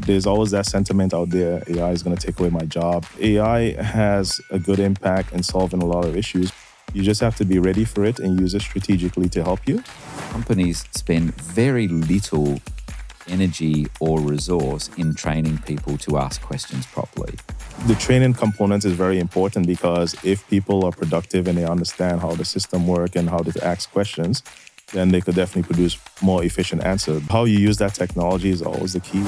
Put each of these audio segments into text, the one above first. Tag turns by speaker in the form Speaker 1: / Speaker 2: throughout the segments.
Speaker 1: There's always that sentiment out there, AI is going to take away my job. AI has a good impact in solving a lot of issues. You just have to be ready for it and use it strategically to help you.
Speaker 2: Companies spend very little energy or resource in training people to ask questions properly.
Speaker 1: The training component is very important because if people are productive and they understand how the system works and how to ask questions, then they could definitely produce more efficient answers. How you use that technology is always the key.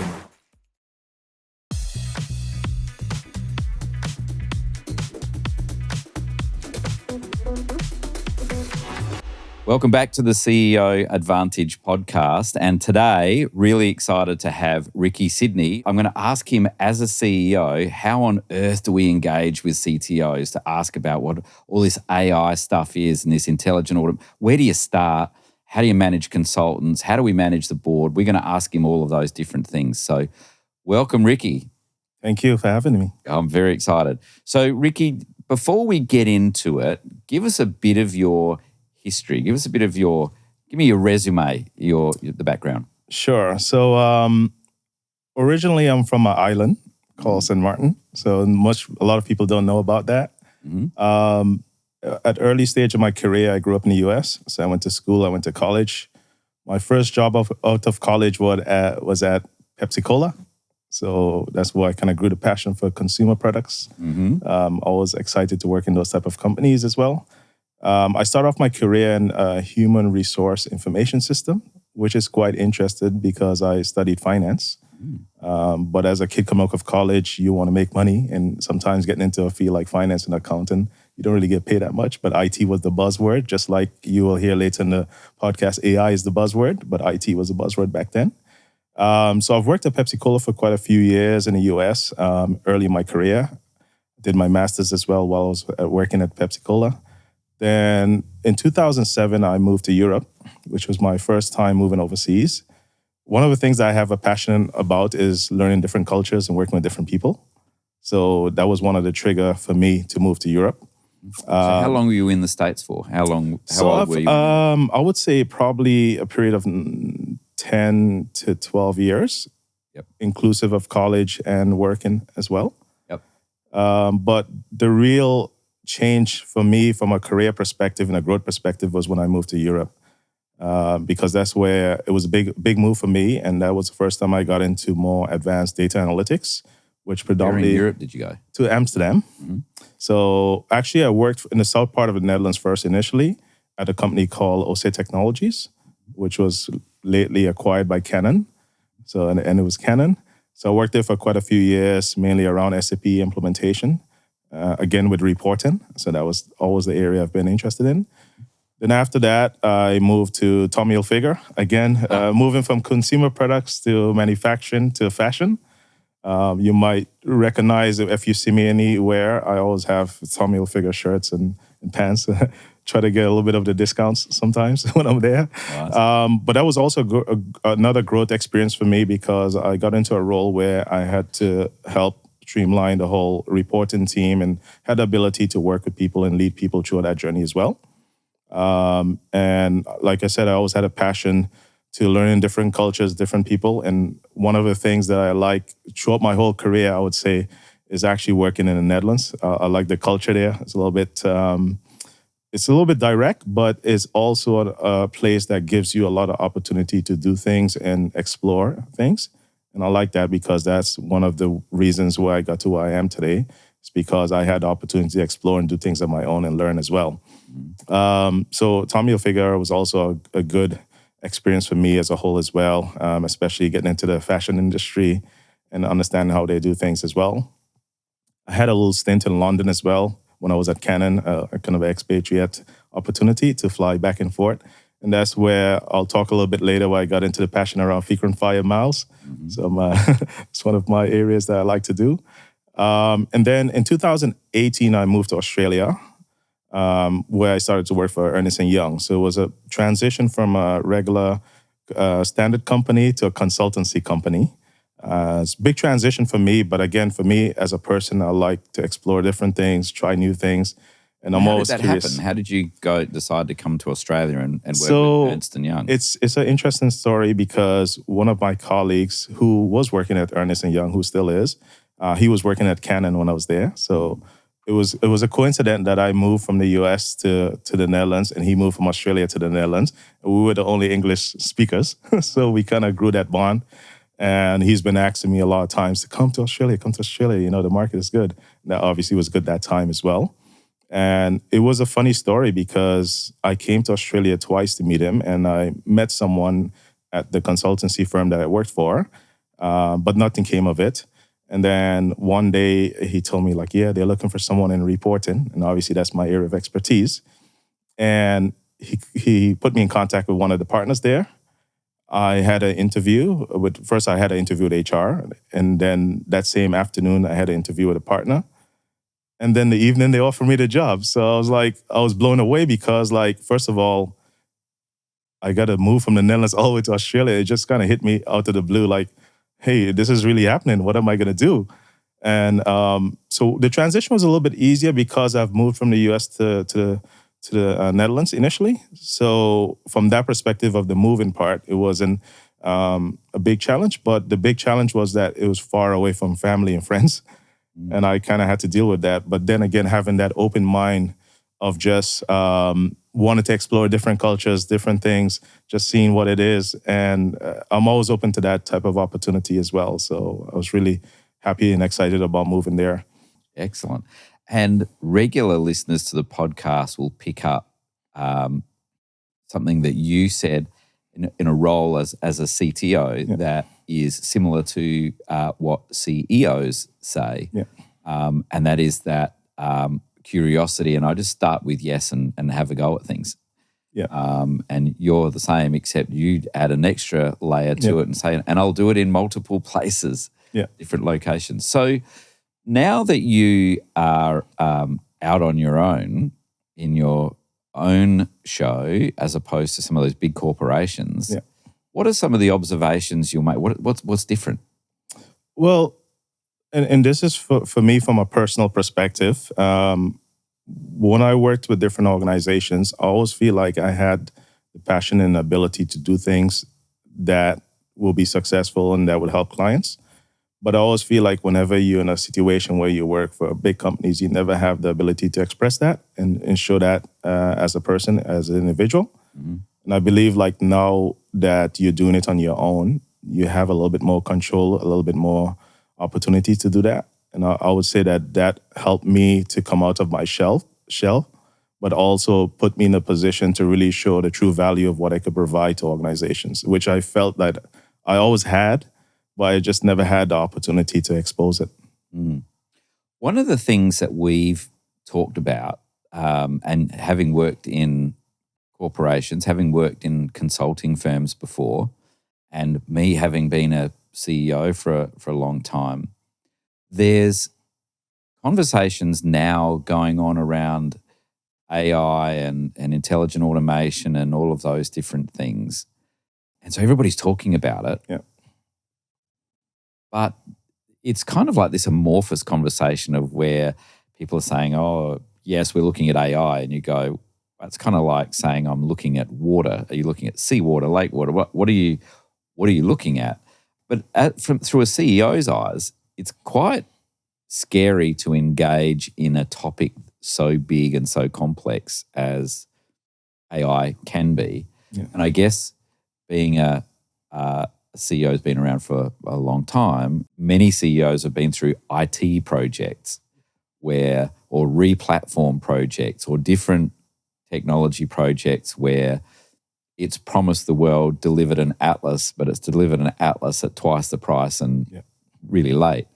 Speaker 2: Welcome back to the CEO Advantage podcast. And today, really excited to have Ricky Sidney. I'm going to ask him as a CEO, how on earth do we engage with CTOs to ask about what all this AI stuff is and this intelligent audit? Where do you start? How do you manage consultants? How do we manage the board? We're going to ask him all of those different things. So welcome, Ricky.
Speaker 1: Thank you for having me.
Speaker 2: I'm very excited. So Ricky, before we get into it, give us a bit of your history. Give me your resume, the background.
Speaker 1: Sure. So originally I'm from an island called St. Martin. So a lot of people don't know about that. Mm-hmm. At early stage of my career, I grew up in the US. So I went to school, I went to college. My first job out of college was at Pepsi-Cola. So that's where I kind of grew the passion for consumer products. Mm-hmm. I was excited to work in those type of companies as well. I started off my career in human resource information system, which is quite interesting because I studied finance. But as a kid coming out of college, you want to make money. And sometimes getting into a field like finance and accounting, you don't really get paid that much. But IT was the buzzword, just like you will hear later in the podcast, AI is the buzzword, but IT was a buzzword back then. So I've worked at Pepsi-Cola for quite a few years in the US, early in my career. Did my master's as well while I was working at Pepsi-Cola. Then in 2007, I moved to Europe, which was my first time moving overseas. One of the things that I have a passion about is learning different cultures and working with different people. So that was one of the trigger for me to move to Europe.
Speaker 2: So how long were you in the States for? How old were you?
Speaker 1: I would say probably a period of 10 to 12 years, yep, inclusive of college and working as well.
Speaker 2: Yep.
Speaker 1: But the real change for me from a career perspective and a growth perspective was when I moved to Europe, because that's where it was a big move for me, and that was the first time I got into more advanced data analytics, which predominantly—
Speaker 2: Where in Europe did you go?
Speaker 1: To Amsterdam. Mm-hmm. So actually I worked in the south part of the Netherlands first initially at a company called OC Technologies, which was lately acquired by Canon. So and it was Canon. So I worked there for quite a few years, mainly around SAP implementation. Again, with reporting. So that was always the area I've been interested in. Then after that, I moved to Tommy Hilfiger. Again, moving from consumer products to manufacturing to fashion. You might recognize if you see me anywhere, I always have Tommy Hilfiger shirts and pants. Try to get a little bit of the discounts sometimes when I'm there. Awesome. But that was also another growth experience for me because I got into a role where I had to help streamline the whole reporting team and had the ability to work with people and lead people through that journey as well. And like I said, I always had a passion to learn different cultures, different people. And one of the things that I like throughout my whole career, I would say, is actually working in the Netherlands. I like the culture there. It's a little bit direct, but it's also a place that gives you a lot of opportunity to do things and explore things. And I like that because that's one of the reasons why I got to where I am today. It's because I had the opportunity to explore and do things on my own and learn as well. Mm-hmm. So Tommy Hilfiger was also a good experience for me as a whole as well, especially getting into the fashion industry and understanding how they do things as well. I had a little stint in London as well when I was at Canon, a kind of expatriate opportunity to fly back and forth. And that's where I'll talk a little bit later where I got into the passion around frequent flyer miles. Mm-hmm. So it's one of my areas that I like to do. And then in 2018, I moved to Australia, where I started to work for Ernst & Young. So it was a transition from a regular standard company to a consultancy company. It's a big transition for me, but again, for me as a person, I like to explore different things, try new things, And I'm
Speaker 2: How did
Speaker 1: always
Speaker 2: that
Speaker 1: curious.
Speaker 2: happen? How did you decide to come to Australia and work
Speaker 1: So
Speaker 2: with Ernst & Young?
Speaker 1: it's an interesting story because one of my colleagues who was working at Ernst & Young, who still is, he was working at Canon when I was there. So it was a coincidence that I moved from the US to the Netherlands, and he moved from Australia to the Netherlands. We were the only English speakers. So we kind of grew that bond. And he's been asking me a lot of times to come to Australia, the market is good. That obviously was good that time as well. And it was a funny story because I came to Australia twice to meet him, and I met someone at the consultancy firm that I worked for, but nothing came of it. And then one day he told me like, yeah, they're looking for someone in reporting. And obviously that's my area of expertise. And he put me in contact with one of the partners there. I had an interview with HR. And then that same afternoon, I had an interview with a partner. And then the evening, they offered me the job. So I was blown away because, like, first of all, I got to move from the Netherlands all the way to Australia. It just kind of hit me out of the blue, like, hey, this is really happening. What am I going to do? And so the transition was a little bit easier because I've moved from the US to the Netherlands initially. So from that perspective of the moving part, it wasn't a big challenge. But the big challenge was that it was far away from family and friends. And I kind of had to deal with that. But then again, having that open mind of just wanting to explore different cultures, different things, just seeing what it is. And I'm always open to that type of opportunity as well. So I was really happy and excited about moving there.
Speaker 2: Excellent. And regular listeners to the podcast will pick up something that you said in a role as a CTO that is similar to what CEOs say.
Speaker 1: Yeah.
Speaker 2: And that is that curiosity. And I just start with yes and have a go at things.
Speaker 1: Yeah.
Speaker 2: And you're the same, except you add an extra layer to it and say, and I'll do it in multiple places, different locations. So now that you are out on your own in your own show, as opposed to some of those big corporations, what are some of the observations you'll make? What's different?
Speaker 1: Well, and this is for me from a personal perspective. When I worked with different organizations, I always feel like I had the passion and ability to do things that will be successful and that would help clients. But I always feel like whenever you're in a situation where you work for big companies, you never have the ability to express that and show that as a person, as an individual. Mm-hmm. And I believe like now that you're doing it on your own, you have a little bit more control, a little bit more opportunity to do that. And I would say that helped me to come out of my shell, but also put me in a position to really show the true value of what I could provide to organizations, which I felt that I always had, but I just never had the opportunity to expose it.
Speaker 2: Mm. One of the things that we've talked about, and having worked in corporations, having worked in consulting firms before, and me having been a CEO for a long time, there's conversations now going on around AI and intelligent automation and all of those different things. And so everybody's talking about it.
Speaker 1: Yeah.
Speaker 2: But it's kind of like this amorphous conversation of where people are saying, oh, yes, we're looking at AI. And you go, it's kind of like saying I'm looking at water. Are you looking at seawater, lake water? What are you looking at? But through a CEO's eyes, it's quite scary to engage in a topic so big and so complex as AI can be. Yeah. And I guess being a CEO has been around for a long time, many CEOs have been through IT projects or re-platform projects or different technology projects where it's promised the world, delivered an atlas, but it's delivered an atlas at twice the price and really late.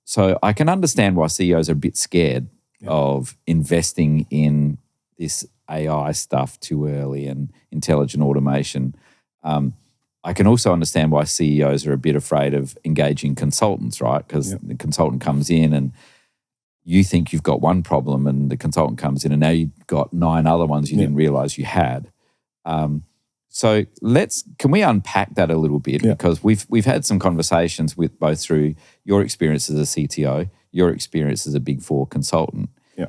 Speaker 2: So I can understand why CEOs are a bit scared of investing in this AI stuff too early and intelligent automation. I can also understand why CEOs are a bit afraid of engaging consultants, right? Because the consultant comes in and you think you've got one problem and the consultant comes in and now you've got 9 other ones you didn't realize you had. So can we unpack that a little bit? Because we've had some conversations with both through your experience as a CTO, your experience as a Big Four consultant. Yeah.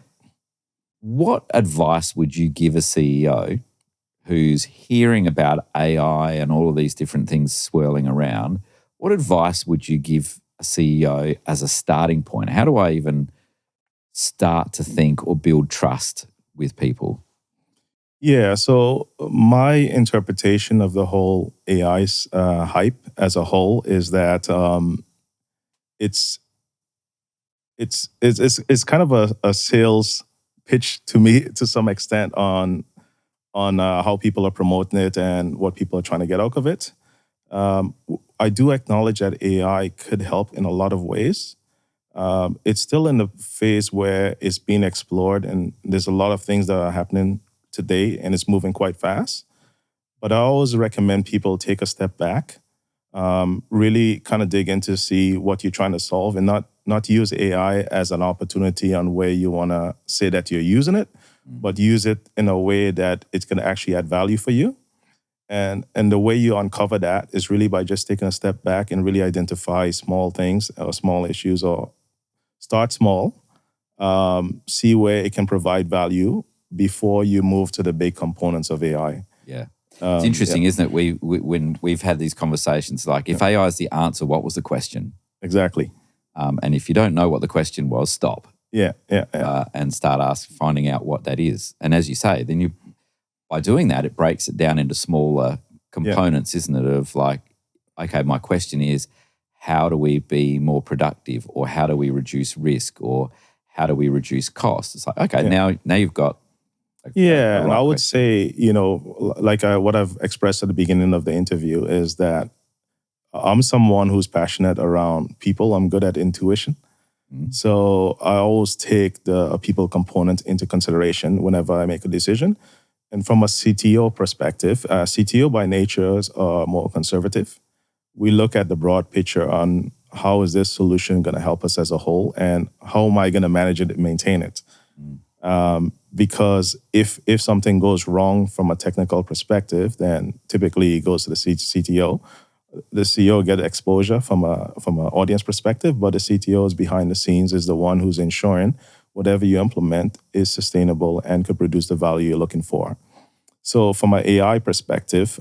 Speaker 2: What advice would you give a CEO who's hearing about AI and all of these different things swirling around? What advice would you give a CEO as a starting point? How do I even start to think or build trust with people?
Speaker 1: Yeah, so my interpretation of the whole AI hype as a whole is that it's it's kind of a sales pitch to me to some extent on how people are promoting it and what people are trying to get out of it. I do acknowledge that AI could help in a lot of ways. It's still in the phase where it's being explored, and there's a lot of things that are happening today, and it's moving quite fast. But I always recommend people take a step back, really kind of dig in to see what you're trying to solve, and not use AI as an opportunity on where you want to say that you're using it, but use it in a way that it's going to actually add value for you. And the way you uncover that is really by just taking a step back and really identify small things or small issues, or start small, see where it can provide value before you move to the big components of AI.
Speaker 2: Yeah. It's interesting, isn't it? We when we've had these conversations, like if AI is the answer, what was the question?
Speaker 1: Exactly.
Speaker 2: And if you don't know what the question was, stop.
Speaker 1: Yeah.
Speaker 2: And start finding out what that is. And as you say, then by doing that, it breaks it down into smaller components, isn't it? Of like, okay, my question is, how do we be more productive, or how do we reduce risk, or how do we reduce costs? It's like, okay, now you've got
Speaker 1: and I would say, like what I've expressed at the beginning of the interview is that I'm someone who's passionate around people. I'm good at intuition. So I always take the people component into consideration whenever I make a decision. And from a CTO perspective, CTO by nature are more conservative. We look at the broad picture on how is this solution going to help us as a whole, and how am I going to manage it and maintain it? Because if something goes wrong from a technical perspective, then typically it goes to the CTO. The CEO get exposure from an audience perspective, but the CTO is behind the scenes, is the one who's ensuring whatever you implement is sustainable and could produce the value you're looking for. So from an AI perspective,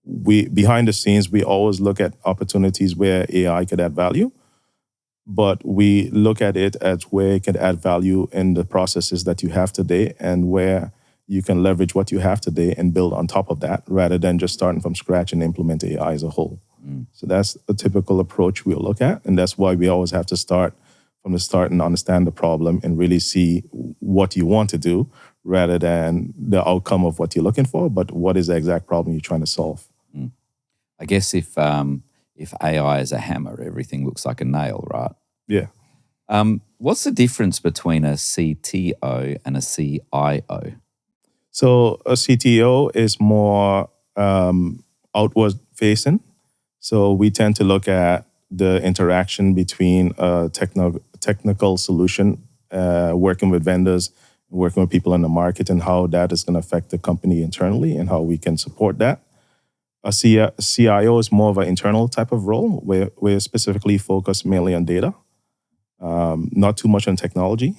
Speaker 1: we behind the scenes, we always look at opportunities where AI could add value, but we look at it as where it can add value in the processes that you have today, and where you can leverage what you have today and build on top of that, rather than just starting from scratch and implement AI as a whole. So that's a typical approach we'll look at. And that's why we always have to start from the start and understand the problem and really see what you want to do, rather than the outcome of what you're looking for, but what is the exact problem you're trying to solve.
Speaker 2: I guess if AI is a hammer, everything looks like a nail, right?
Speaker 1: Yeah.
Speaker 2: What's the difference between a CTO and a CIO?
Speaker 1: So a CTO is more outward facing. So we tend to look at the interaction between a technical solution, working with vendors, working with people in the market, and how that is going to affect the company internally and how we can support that. A CIO is more of an internal type of role, where we're specifically focused mainly on data, not too much on technology,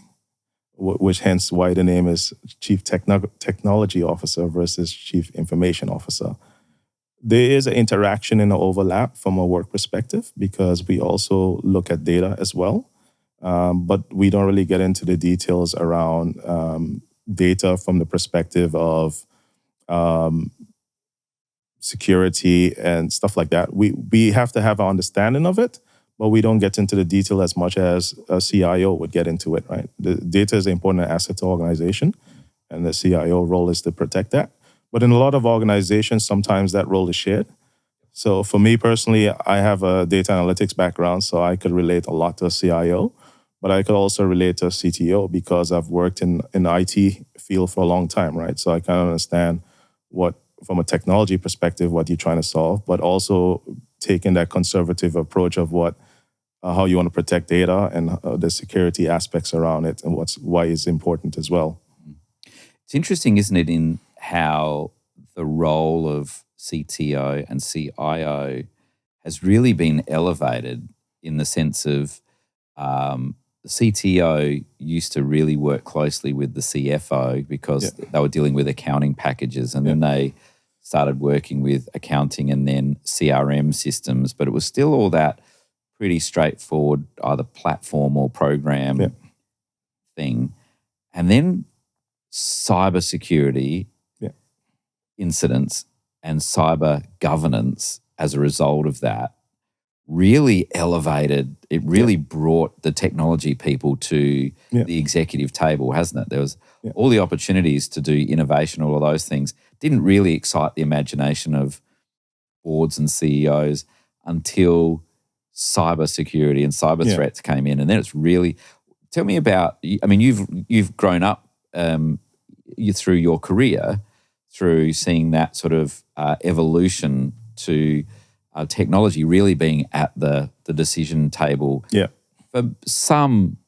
Speaker 1: which hence why the name is Chief Technology Officer versus Chief Information Officer. There is an interaction and an overlap from a work perspective, because we also look at data as well, but we don't really get into the details around data from the perspective of security and stuff like that. We have to have an understanding of it, but we don't get into the detail as much as a CIO would get into it, right? The data is an important asset to organization, and the CIO role is to protect that. But in a lot of organizations, sometimes that role is shared. So for me personally, I have a data analytics background, so I could relate a lot to a CIO, but I could also relate to a CTO because I've worked in the IT field for a long time, right? So I kind of understand what, from a technology perspective, what you're trying to solve, but also taking that conservative approach of how you want to protect data and the security aspects around it, and why it's important as well.
Speaker 2: It's interesting, isn't it, in how the role of CTO and CIO has really been elevated, in the sense of the CTO used to really work closely with the CFO because they were dealing with accounting packages, and then they started working with accounting and then CRM systems, but it was still all that pretty straightforward, either platform or program thing. And then cybersecurity incidents and cyber governance as a result of that really elevated, it really brought the technology people to the executive table, hasn't it? There was all the opportunities to do innovation, all of those things. Didn't really excite the imagination of boards and CEOs until cybersecurity and cyber threats came in. And then it's really, tell me about, I mean, you've grown up through your career, through seeing that sort of evolution to technology really being at the decision table for some,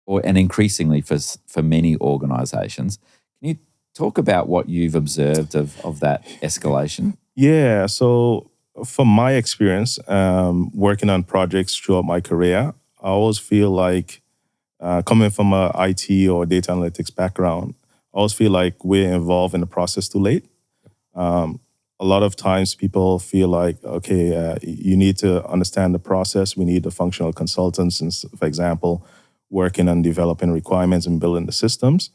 Speaker 2: and increasingly for many organisations. Can you talk about what you've observed of that escalation?
Speaker 1: Yeah, so from my experience working on projects throughout my career, I always feel like coming from a IT or data analytics background, I always feel like we're involved in the process too late. A lot of times people feel like, okay, you need to understand the process. We need the functional consultants, and, for example, working on developing requirements and building the systems.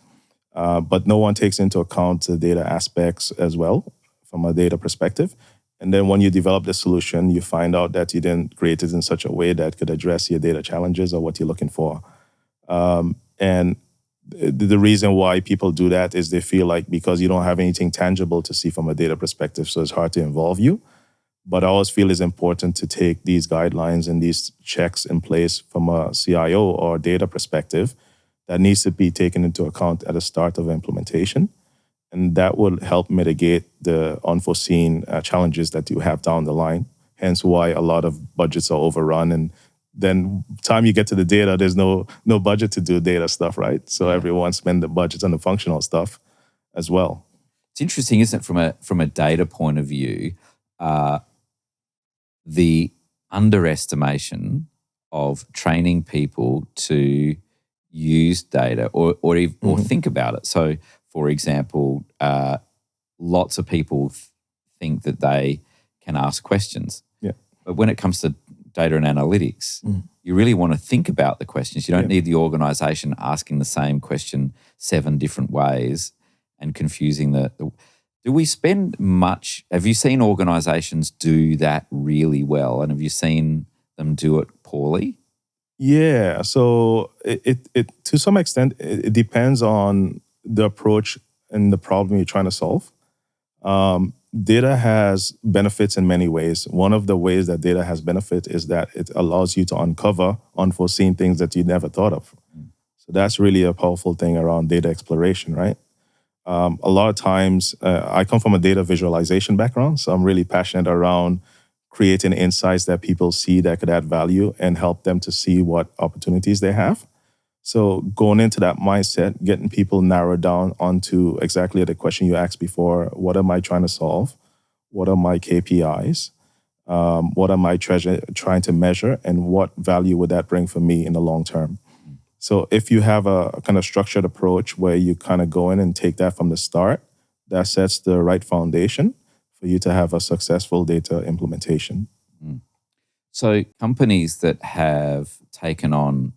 Speaker 1: But no one takes into account the data aspects as well from a data perspective. And then when you develop the solution, you find out that you didn't create it in such a way that could address your data challenges or what you're looking for. And the reason why people do that is they feel like because you don't have anything tangible to see from a data perspective, so it's hard to involve you. But I always feel it's important to take these guidelines and these checks in place from a CIO or data perspective that needs to be taken into account at the start of implementation. And that will help mitigate the unforeseen challenges that you have down the line, hence why a lot of budgets are overrun. And then time you get to the data, there's no budget to do data stuff, right? So everyone spend the budget on the functional stuff as well.
Speaker 2: It's interesting, isn't it, from a data point of view, the underestimation of training people to use data or think about it. So, for example, lots of people think that they can ask questions. Yeah. But when it comes to data and analytics, you really want to think about the questions. You don't need the organisation asking the same question 7 different ways and confusing the. Do we spend much? Have you seen organisations do that really well, and have you seen them do it poorly?
Speaker 1: Yeah. So it to some extent it depends on the approach and the problem you're trying to solve. Data has benefits in many ways. One of the ways that data has benefit is that it allows you to uncover unforeseen things that you never thought of. So that's really a powerful thing around data exploration, right? A lot of times, I come from a data visualization background, so I'm really passionate around creating insights that people see that could add value and help them to see what opportunities they have. So going into that mindset, getting people narrowed down onto exactly the question you asked before: what am I trying to solve? What are my KPIs? What am I trying to measure? And what value would that bring for me in the long term? So if you have a kind of structured approach where you kind of go in and take that from the start, that sets the right foundation for you to have a successful data implementation.
Speaker 2: So companies that have taken on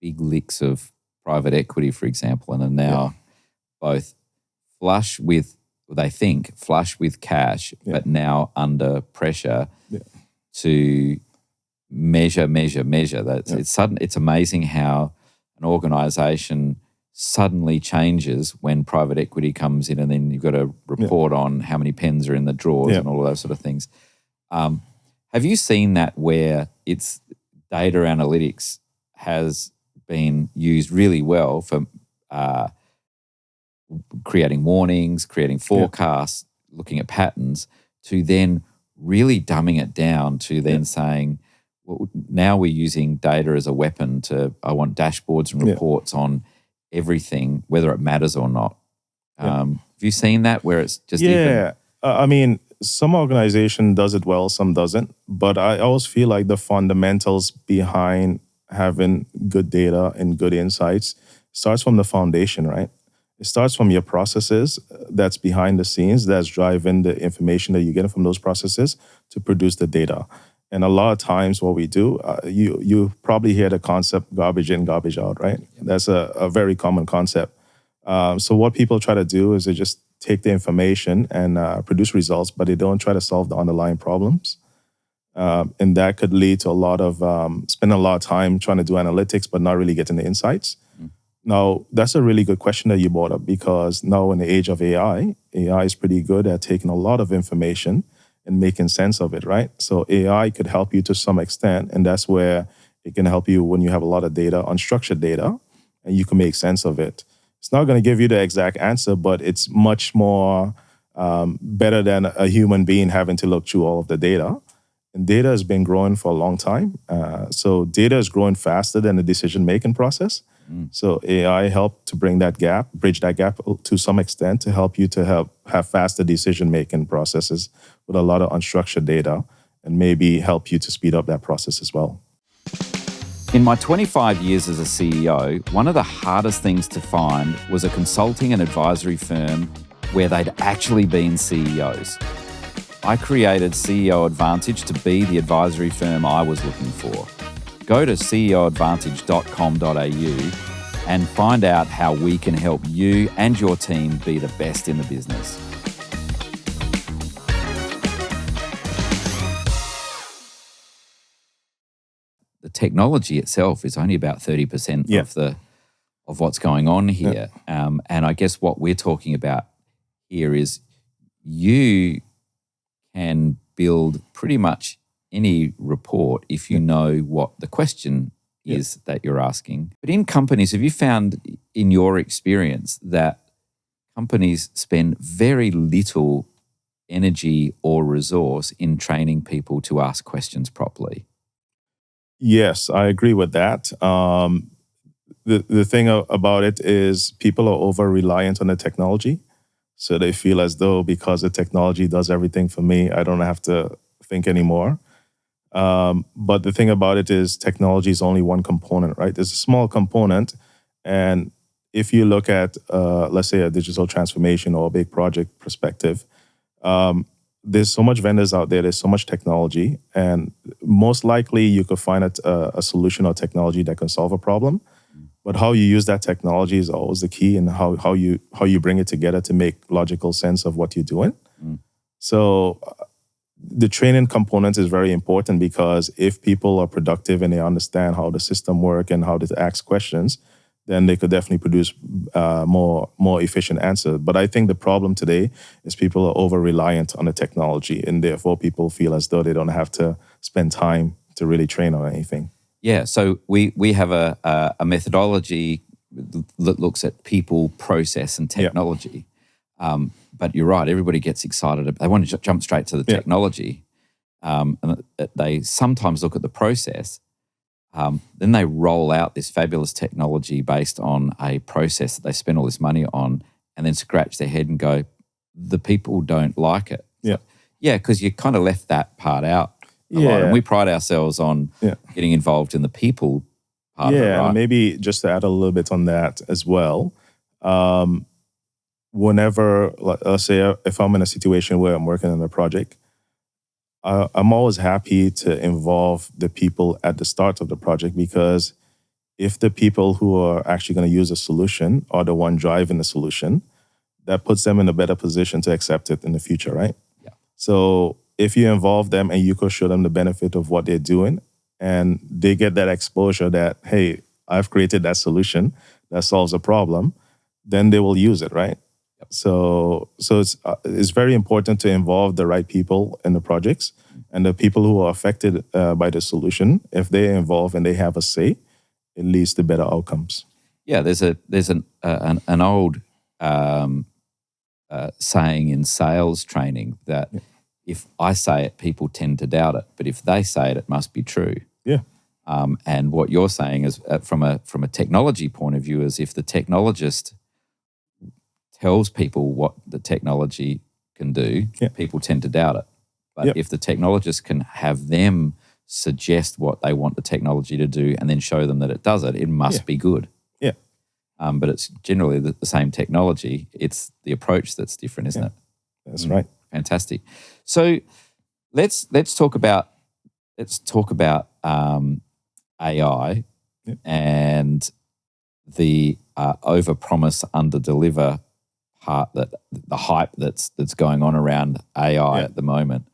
Speaker 2: big licks of private equity, for example, and are now both flush with cash, but now under pressure to measure. It's amazing how an organisation suddenly changes when private equity comes in, and then you've got to report on how many pens are in the drawers and all of those sort of things. Have you seen that where it's data analytics has been used really well for creating warnings, creating forecasts, looking at patterns, to then really dumbing it down to then saying, well, now we're using data as a weapon I want dashboards and reports on everything, whether it matters or not. Have you seen that where it's just
Speaker 1: I mean, some organization does it well, some doesn't. But I always feel like the fundamentals behind having good data and good insights starts from the foundation, right? It starts from your processes that's behind the scenes, that's driving the information that you get from those processes to produce the data. And a lot of times what we do, you probably hear the concept garbage in, garbage out, right? That's a very common concept. So what people try to do is they just take the information and produce results, but they don't try to solve the underlying problems. And that could lead to a lot of spending a lot of time trying to do analytics, but not really getting the insights. Now, that's a really good question that you brought up, because now in the age of AI is pretty good at taking a lot of information and making sense of it, right? So AI could help you to some extent, and that's where it can help you when you have a lot of data, unstructured data, and you can make sense of it. It's not going to give you the exact answer, but it's much more better than a human being having to look through all of the data. And data has been growing for a long time. So data is growing faster than the decision-making process. So AI helped to bridge that gap to some extent, to help you to have faster decision-making processes with a lot of unstructured data, and maybe help you to speed up that process as well.
Speaker 2: In my 25 years as a CEO, one of the hardest things to find was a consulting and advisory firm where they'd actually been CEOs. I created CEO Advantage to be the advisory firm I was looking for. Go to ceoadvantage.com.au and find out how we can help you and your team be the best in the business. The technology itself is only about 30% of what's going on here. And I guess what we're talking about here is you can build pretty much any report if you know what the question is that you're asking. But in companies, have you found in your experience that companies spend very little energy or resource in training people to ask questions properly?
Speaker 1: Yes, I agree with that. The thing about it is people are over-reliant on the technology. So they feel as though because the technology does everything for me, I don't have to think anymore. But the thing about it is technology is only one component, right? There's a small component. And if you look at, let's say, a digital transformation or a big project perspective, there's so much vendors out there, there's so much technology, and most likely you could find a solution or technology that can solve a problem. But how you use that technology is always the key, and how you bring it together to make logical sense of what you're doing. So the training component is very important, because if people are productive and they understand how the system works and how to ask questions, then they could definitely produce more efficient answers. But I think the problem today is people are over-reliant on the technology, and therefore people feel as though they don't have to spend time to really train on anything.
Speaker 2: Yeah, so we have a methodology that looks at people, process, and technology. But you're right, everybody gets excited. They want to jump straight to the technology. And they sometimes look at the process. Then they roll out this fabulous technology based on a process that they spend all this money on, and then scratch their head and go, the people don't like it. Yeah, because you kind of left that part out. And we pride ourselves on getting involved in the people part of it, right?
Speaker 1: And maybe just to add a little bit on that as well. Whenever, let's say, if I'm in a situation where I'm working on a project, I'm always happy to involve the people at the start of the project, because if the people who are actually going to use a solution are the one driving the solution, that puts them in a better position to accept it in the future, right? So if you involve them and you could show them the benefit of what they're doing, and they get that exposure that, hey, I've created that solution that solves a problem, then they will use it, right? So it's very important to involve the right people in the projects, and the people who are affected by the solution. If they're involved and they have a say, it leads to better outcomes.
Speaker 2: Yeah, there's an old saying in sales training that if I say it, people tend to doubt it, but if they say it, it must be true. And what you're saying is, from a technology point of view, is if the technologist tells people what the technology can do, people tend to doubt it. But if the technologist can have them suggest what they want the technology to do and then show them that it does it, it must be good.
Speaker 1: Yeah.
Speaker 2: But it's generally the same technology. It's the approach that's different, isn't it?
Speaker 1: That's right.
Speaker 2: Fantastic. So let's talk about AI and the over-promise, under-deliver part, that the hype that's going on around AI at the moment.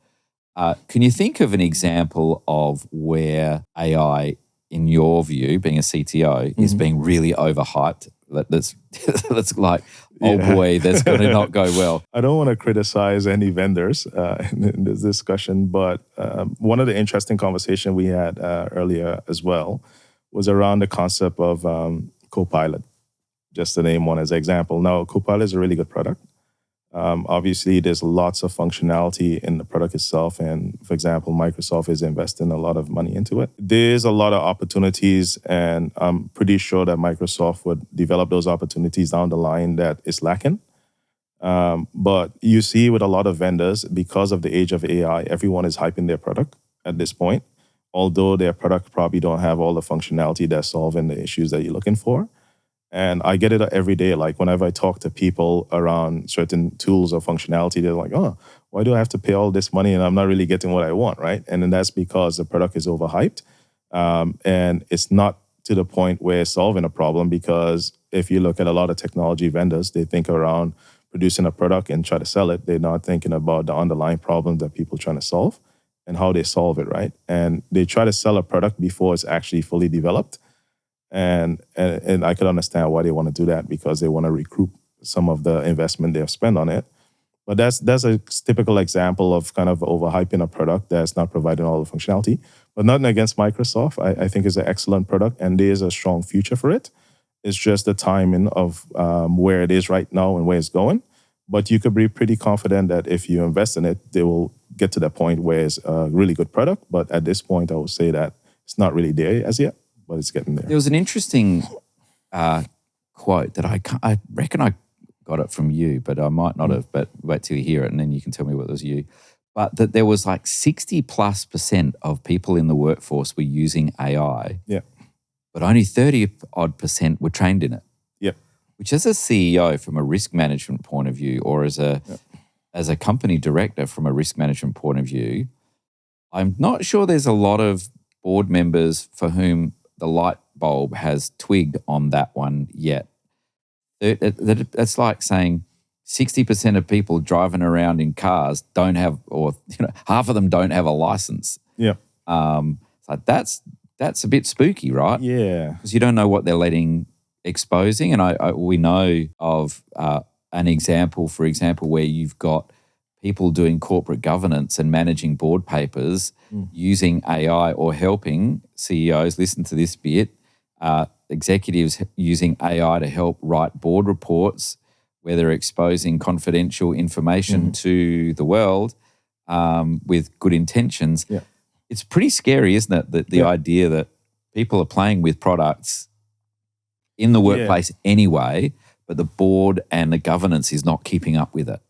Speaker 2: Can you think of an example of where AI, in your view, being a CTO, is being really overhyped? That's like, oh boy, that's going to not go well.
Speaker 1: I don't want to criticize any vendors in this discussion, but one of the interesting conversations we had earlier as well was around the concept of Copilot, just to name one as an example. Now, Copilot is a really good product. Obviously, there's lots of functionality in the product itself. And for example, Microsoft is investing a lot of money into it. There's a lot of opportunities, and I'm pretty sure that Microsoft would develop those opportunities down the line that is lacking. But you see with a lot of vendors, because of the age of AI, everyone is hyping their product at this point, although their product probably don't have all the functionality that's solving the issues that you're looking for. And I get it every day. Like whenever I talk to people around certain tools or functionality, they're like, oh, why do I have to pay all this money and I'm not really getting what I want, right? And then that's because the product is overhyped. And it's not to the point where it's solving a problem, because if you look at a lot of technology vendors, they think around producing a product and try to sell it. They're not thinking about the underlying problem that people are trying to solve and how they solve it, right? And they try to sell a product before it's actually fully developed. And I could understand why they want to do that, because they want to recoup some of the investment they have spent on it. But that's a typical example of kind of overhyping a product that's not providing all the functionality. But nothing against Microsoft. I think it's an excellent product and there is a strong future for it. It's just the timing of where it is right now and where it's going. But you could be pretty confident that if you invest in it, they will get to that point where it's a really good product. But at this point, I would say that it's not really there as yet, but it's getting there.
Speaker 2: There was an interesting quote that I reckon I got it from you, but I might not have, but wait till you hear it and then you can tell me what was you. But that there was like 60+% of people in the workforce were using AI.
Speaker 1: Yeah.
Speaker 2: But only 30-odd% were trained in it.
Speaker 1: Yeah.
Speaker 2: Which, as a CEO from a risk management point of view, or as a company director from a risk management point of view, I'm not sure there's a lot of board members for whom the light bulb has twigged on that one yet. It's like saying 60% of people driving around in cars don't have, or half of them don't have a license.
Speaker 1: Yeah.
Speaker 2: So that's a bit spooky, right?
Speaker 1: Yeah.
Speaker 2: Because you don't know what they're exposing. And we know of an example, for example, where you've got people doing corporate governance and managing board papers using AI, or helping CEOs, listen to this bit, executives using AI to help write board reports where they're exposing confidential information to the world with good intentions.
Speaker 1: Yeah.
Speaker 2: It's pretty scary, isn't it, that the idea that people are playing with products in the workplace anyway, but the board and the governance is not keeping up with it?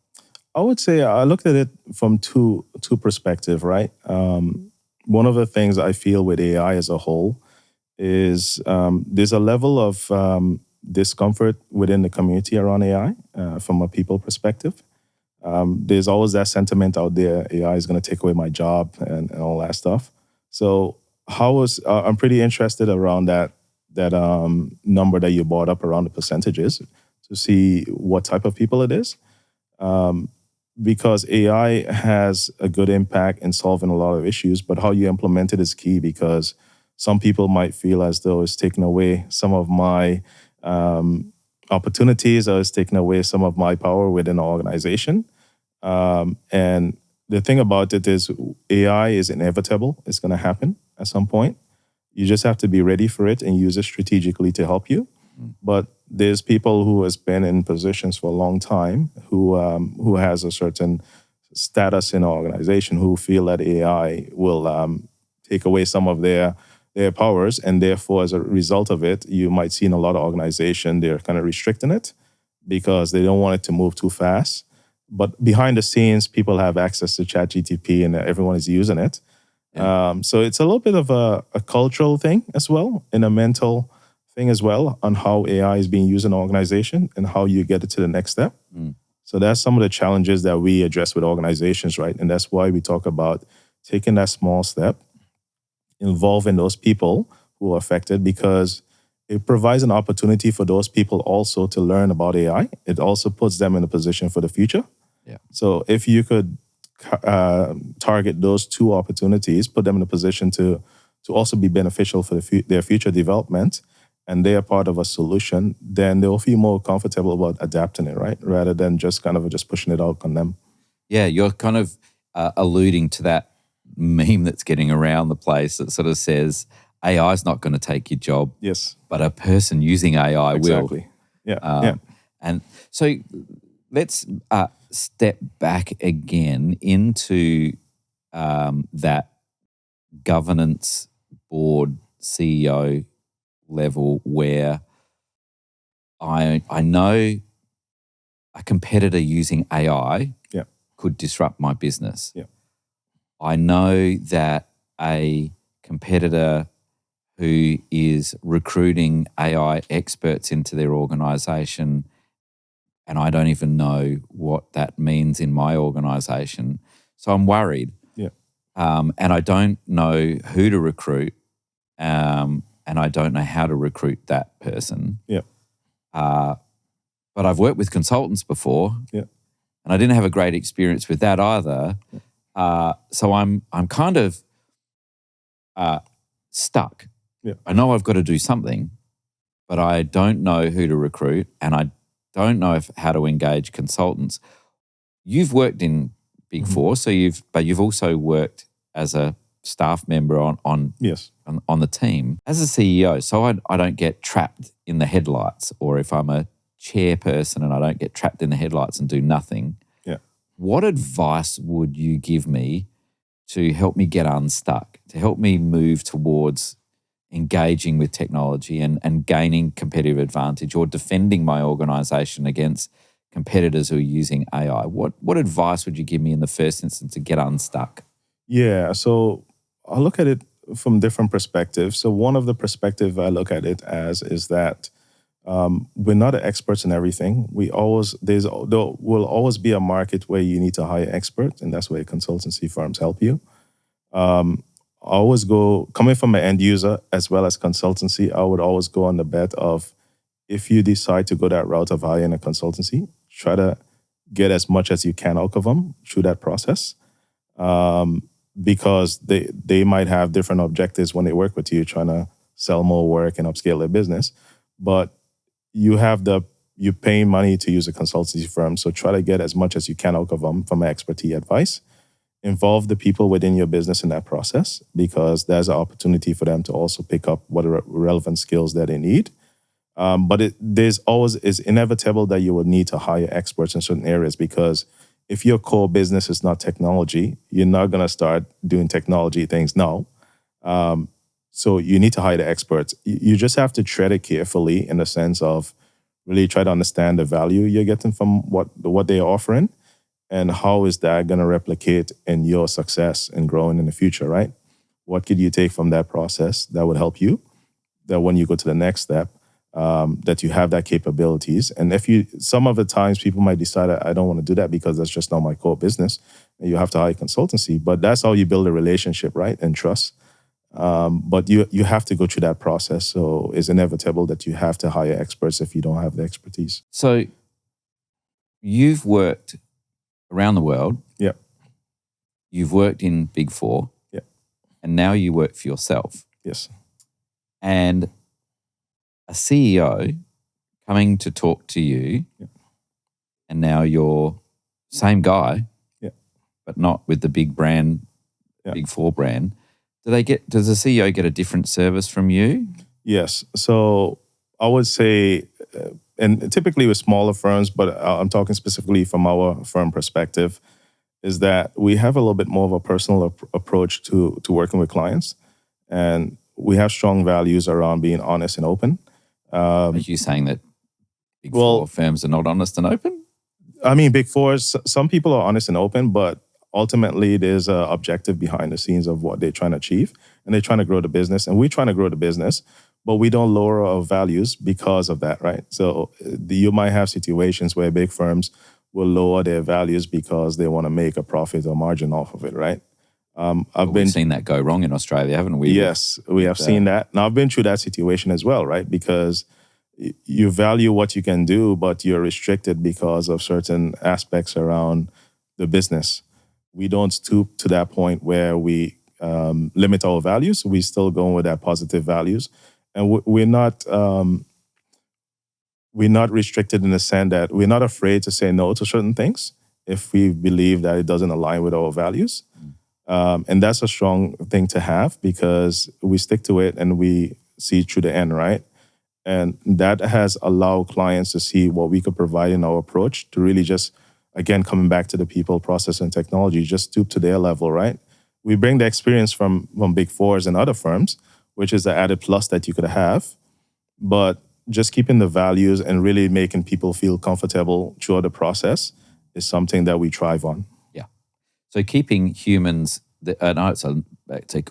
Speaker 1: I would say I looked at it from two perspectives, right? One of the things I feel with AI as a whole is there's a level of discomfort within the community around AI from a people perspective. There's always that sentiment out there, AI is going to take away my job and all that stuff. So I'm pretty interested around that number that you brought up around the percentages to see what type of people it is. Because AI has a good impact in solving a lot of issues, but how you implement it is key, because some people might feel as though it's taking away some of my opportunities, or it's taking away some of my power within the organization. And the thing about it is AI is inevitable. It's going to happen at some point. You just have to be ready for it and use it strategically to help you. But there's people who has been in positions for a long time who has a certain status in an organization who feel that AI will take away some of their powers, and therefore, as a result of it, you might see in a lot of organizations they're kind of restricting it because they don't want it to move too fast. But behind the scenes, people have access to ChatGPT and everyone is using it. So it's a little bit of a cultural thing as well, and a mental thing as well on how AI is being used in an organization and how you get it to the next step. So that's some of the challenges that we address with organizations, right? And that's why we talk about taking that small step, involving those people who are affected, because it provides an opportunity for those people also to learn about AI. It also puts them in a position for the future.
Speaker 2: Yeah.
Speaker 1: So if you could target those two opportunities, put them in a position to also be beneficial for their future development, and they are part of a solution, then they'll feel more comfortable about adapting it, right? Rather than just pushing it out on them.
Speaker 2: Yeah, you're kind of alluding to that meme that's getting around the place that sort of says AI is not going to take your job.
Speaker 1: Yes.
Speaker 2: But a person using AI
Speaker 1: Exactly.
Speaker 2: will.
Speaker 1: Yeah.
Speaker 2: And so let's step back again into that governance board CEO level where I know a competitor using AI could disrupt my business.
Speaker 1: Yeah.
Speaker 2: I know that a competitor who is recruiting AI experts into their organization, and I don't even know what that means in my organization. So I'm worried.
Speaker 1: Yeah.
Speaker 2: And I don't know who to recruit, and I don't know how to recruit that person.
Speaker 1: Yeah.
Speaker 2: But I've worked with consultants before.
Speaker 1: Yeah.
Speaker 2: And I didn't have a great experience with that either. So I'm kind of stuck.
Speaker 1: Yeah.
Speaker 2: I know I've got to do something, but I don't know who to recruit, and I don't know how to engage consultants. You've worked in Big Four, so you've also worked as a staff member on the team as a CEO. So I don't get trapped in the headlights, or if I'm a chairperson and I don't get trapped in the headlights and do nothing.
Speaker 1: Yeah.
Speaker 2: What advice would you give me to help me get unstuck, to help me move towards engaging with technology and gaining competitive advantage, or defending my organization against competitors who are using AI? What advice would you give me in the first instance to get unstuck?
Speaker 1: Yeah, so I look at it from different perspectives. So one of the perspective I look at it as is that we're not experts in everything. There will always be a market where you need to hire experts, and that's where consultancy firms help you. I always go, coming from an end user as well as consultancy, I would always go on the bet of, if you decide to go that route of hiring a consultancy, try to get as much as you can out of them through that process. Because they might have different objectives when they work with you, trying to sell more work and upscale their business. But you're paying money to use a consultancy firm, so try to get as much as you can out of them from expertise advice. Involve the people within your business in that process, because there's an opportunity for them to also pick up what are relevant skills that they need. But it's inevitable that you will need to hire experts in certain areas, because if your core business is not technology, you're not going to start doing technology things now. So you need to hire the experts. You just have to tread it carefully, in the sense of really try to understand the value you're getting from what they're offering, and how is that going to replicate in your success and growing in the future, right? What could you take from that process that would help you, that when you go to the next step, that you have that capabilities. And some of the times people might decide, I don't want to do that because that's just not my core business, and you have to hire consultancy. But that's how you build a relationship, right? And trust. But you have to go through that process. So it's inevitable that you have to hire experts if you don't have the expertise.
Speaker 2: So you've worked around the world.
Speaker 1: Yeah.
Speaker 2: You've worked in Big Four.
Speaker 1: Yeah.
Speaker 2: And now you work for yourself.
Speaker 1: Yes.
Speaker 2: And a CEO coming to talk to you, and now you're same guy, but not with the big brand, Big Four brand. Does the CEO get a different service from you?
Speaker 1: Yes. So I would say, and typically with smaller firms, but I'm talking specifically from our firm perspective, is that we have a little bit more of a personal approach to working with clients. And we have strong values around being honest and open.
Speaker 2: Are you saying that Big Four firms are not honest and open?
Speaker 1: I mean, Big Four, some people are honest and open, but ultimately there's an objective behind the scenes of what they're trying to achieve, and they're trying to grow the business, and we're trying to grow the business, but we don't lower our values because of that, right? So you might have situations where big firms will lower their values because they want to make a profit or margin off of it, right?
Speaker 2: We've seen that go wrong in Australia, haven't we?
Speaker 1: Yes, we have seen that. Now, I've been through that situation as well, right? Because you value what you can do, but you're restricted because of certain aspects around the business. We don't stoop to that point where we limit our values. We still going with that positive values, and we're not restricted in the sense that we're not afraid to say no to certain things if we believe that it doesn't align with our values. And that's a strong thing to have because we stick to it and we see through the end, right? And that has allowed clients to see what we could provide in our approach to really just, again, coming back to the people, process, and technology, just stoop to their level, right? We bring the experience from Big Fours and other firms, which is the added plus that you could have. But just keeping the values and really making people feel comfortable throughout the process is something that we thrive on.
Speaker 2: Yeah. So keeping humans, I know it's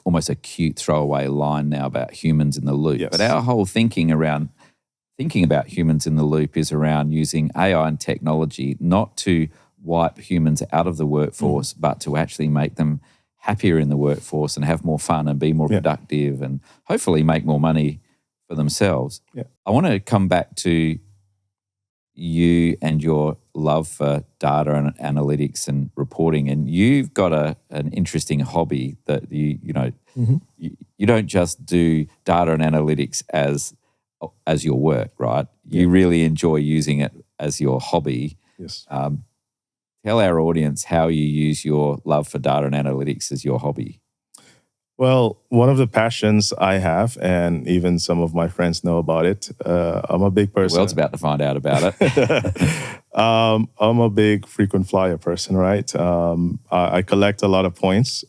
Speaker 2: almost a cute throwaway line now about humans in the loop,
Speaker 1: Yes.
Speaker 2: but our whole thinking about humans in the loop is around using AI and technology not to wipe humans out of the workforce, but to actually make them happier in the workforce and have more fun and be more productive and hopefully make more money for themselves.
Speaker 1: Yeah.
Speaker 2: I want to come back to you and your love for data and analytics and reporting, and you've got an interesting hobby that you don't just do data and analytics as your work, right? You really enjoy using it as your hobby.
Speaker 1: Yes.
Speaker 2: Tell our audience how you use your love for data and analytics as your hobby.
Speaker 1: Well, one of the passions I have, and even some of my friends know about it, I'm a big person.
Speaker 2: The world's about to find out about it.
Speaker 1: I'm a big frequent flyer person, right? I collect a lot of points.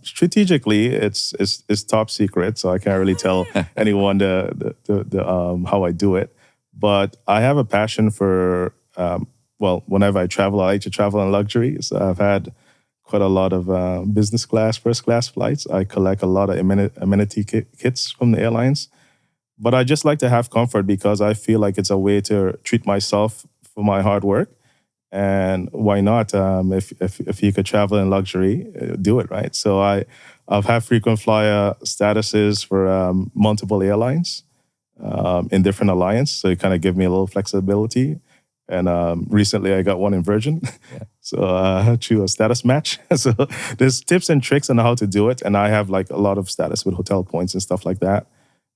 Speaker 1: Strategically, it's top secret, so I can't really tell anyone the how I do it. But I have a passion for, whenever I travel, I like to travel in luxury. So I've had quite a lot of business class, first class flights. I collect a lot of amenity kits from the airlines. But I just like to have comfort because I feel like it's a way to treat myself for my hard work. And why not? If you could travel in luxury, do it, right? So I've had frequent flyer statuses for multiple airlines in different alliance. So it kind of give me a little flexibility. And recently I got one in Virgin. So through a status match. So there's tips and tricks on how to do it. And I have like a lot of status with hotel points and stuff like that.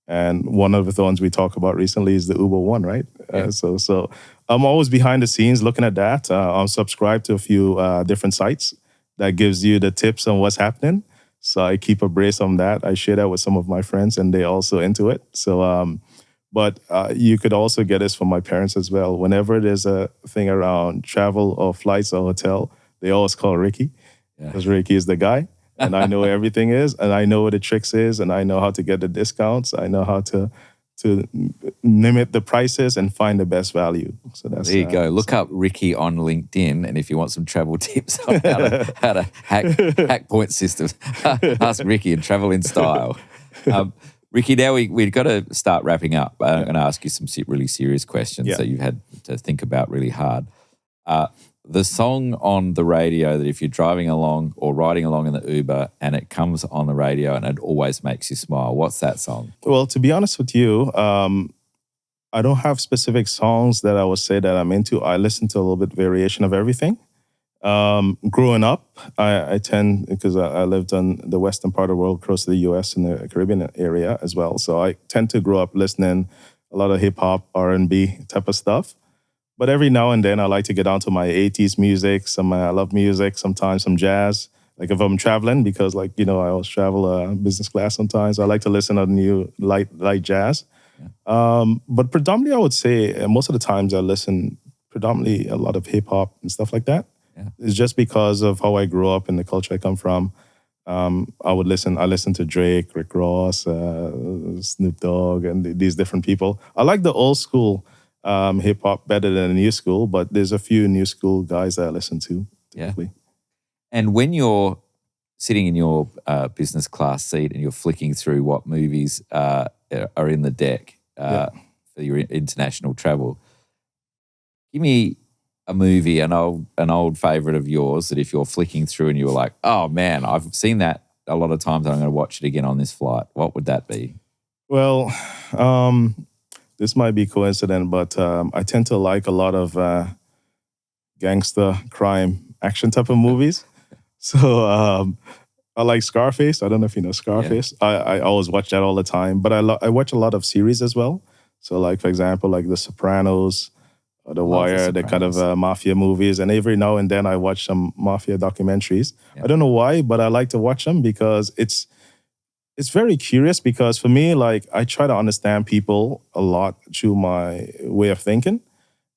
Speaker 1: And one of the ones we talked about recently is the Uber one, right? So I'm always behind the scenes looking at that. I'm subscribed to a few different sites that gives you the tips on what's happening. So I keep abreast on that. I share that with some of my friends and they also into it. So, but you could also get this from my parents as well. Whenever there's a thing around travel or flights or hotel, they always call Ricky because Ricky is the guy. And I know everything is, and I know what the tricks is, and I know how to get the discounts. I know how to limit the prices and find the best value. So that's
Speaker 2: there you go. Look up Ricky on LinkedIn, and if you want some travel tips on how to hack point systems, ask Ricky and travel in style. Ricky, now we've got to start wrapping up. I'm going to ask you some really serious questions that you've had to think about really hard. The song on the radio that if you're driving along or riding along in the Uber and it comes on the radio and it always makes you smile, what's that song? Well,
Speaker 1: to be honest with you, I don't have specific songs that I would say that I'm into. I listen to a little bit variation of everything. Growing up, I tend, because I lived on the western part of the world, close to the US and the Caribbean area as well. So I tend to grow up listening a lot of hip hop, R&B type of stuff. But every now and then I like to get onto my 80s music. I love music, sometimes some jazz. Like if I'm traveling, because I always travel business class sometimes. I like to listen to new light jazz. But predominantly I would say most of the times I listen predominantly a lot of hip hop and stuff like that. Yeah. It's just because of how I grew up and the culture I come from. I listen to Drake, Rick Ross, Snoop Dogg, and these different people. I like the old school hip hop better than the new school, but there's a few new school guys that I listen to typically.
Speaker 2: And when you're sitting in your business class seat and you're flicking through what movies are in the deck for your international travel, give me a movie, an old favorite of yours that if you're flicking through and you were like, oh man, I've seen that a lot of times and I'm going to watch it again on this flight, what would that be?
Speaker 1: Well, this might be coincident, but I tend to like a lot of gangster crime action type of movies. So I like Scarface. I don't know if you know Scarface. Yeah. I always watch that all the time, but I watch a lot of series as well. So like, for example, like The Sopranos, or The Wire, the kind of mafia movies. And every now and then I watch some mafia documentaries. Yeah. I don't know why, but I like to watch them because it's very curious, because for me, like, I try to understand people a lot through my way of thinking.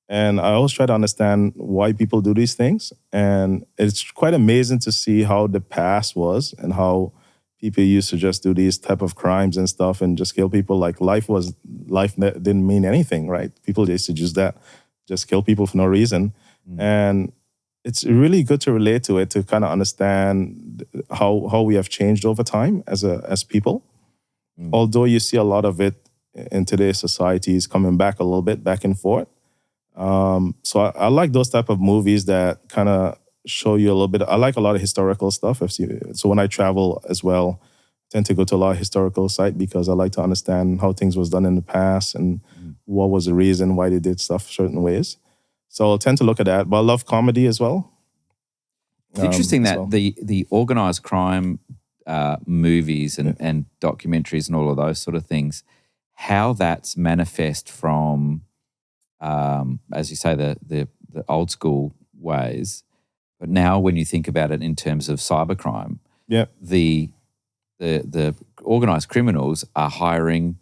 Speaker 1: And I always try to understand why people do these things. And it's quite amazing to see how the past was and how people used to just do these type of crimes and stuff and just kill people. Like life didn't mean anything, right? People used to just kill people for no reason. And it's really good to relate to it, to kind of understand how we have changed over time as people. Although you see a lot of it in today's society is coming back a little bit, back and forth. So I like those type of movies that kind of show you a little bit. I like a lot of historical stuff. So when I travel as well, I tend to go to a lot of historical sites because I like to understand how things was done in the past and what was the reason why they did stuff certain ways. So I'll tend to look at that. But I love comedy as well.
Speaker 2: It's interesting that the organized crime movies and documentaries and all of those sort of things, how that's manifest from, as you say, the old school ways. But now when you think about it in terms of cybercrime, the organized criminals are hiring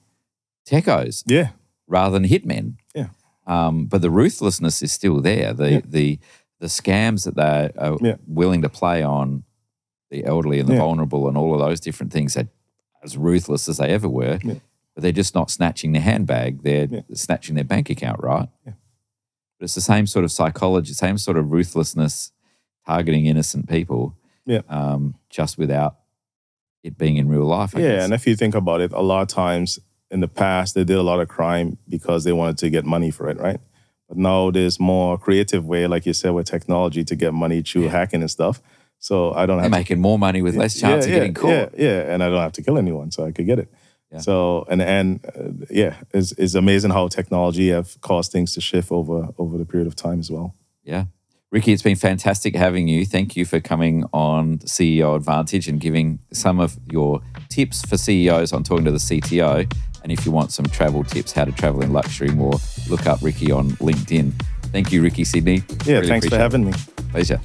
Speaker 2: techos rather than hitmen. Yeah. But the ruthlessness is still there. The scams that they are willing to play on the elderly and the vulnerable and all of those different things are as ruthless as they ever were. Yeah. But they're just not snatching their handbag. They're snatching their bank account, right? Yeah. But it's the same sort of psychology, same sort of ruthlessness, targeting innocent people, just without it being in real life, I guess.
Speaker 1: And if you think about it, a lot of times in the past, they did a lot of crime because they wanted to get money for it, right? But now there's more creative way, like you said, with technology to get money through hacking and stuff. So I don't have
Speaker 2: They're making more money with less chance of getting caught.
Speaker 1: And I don't have to kill anyone, so I could get it. Yeah. So, it's amazing how technology have caused things to shift over the period of time as well.
Speaker 2: Yeah. Ricky, it's been fantastic having you. Thank you for coming on CEO Advantage and giving some of your tips for CEOs on talking to the CTO. And if you want some travel tips, how to travel in luxury more, look up Ricky on LinkedIn. Thank you, Ricky Sidney.
Speaker 1: Yeah, really thanks for having me.
Speaker 2: Pleasure.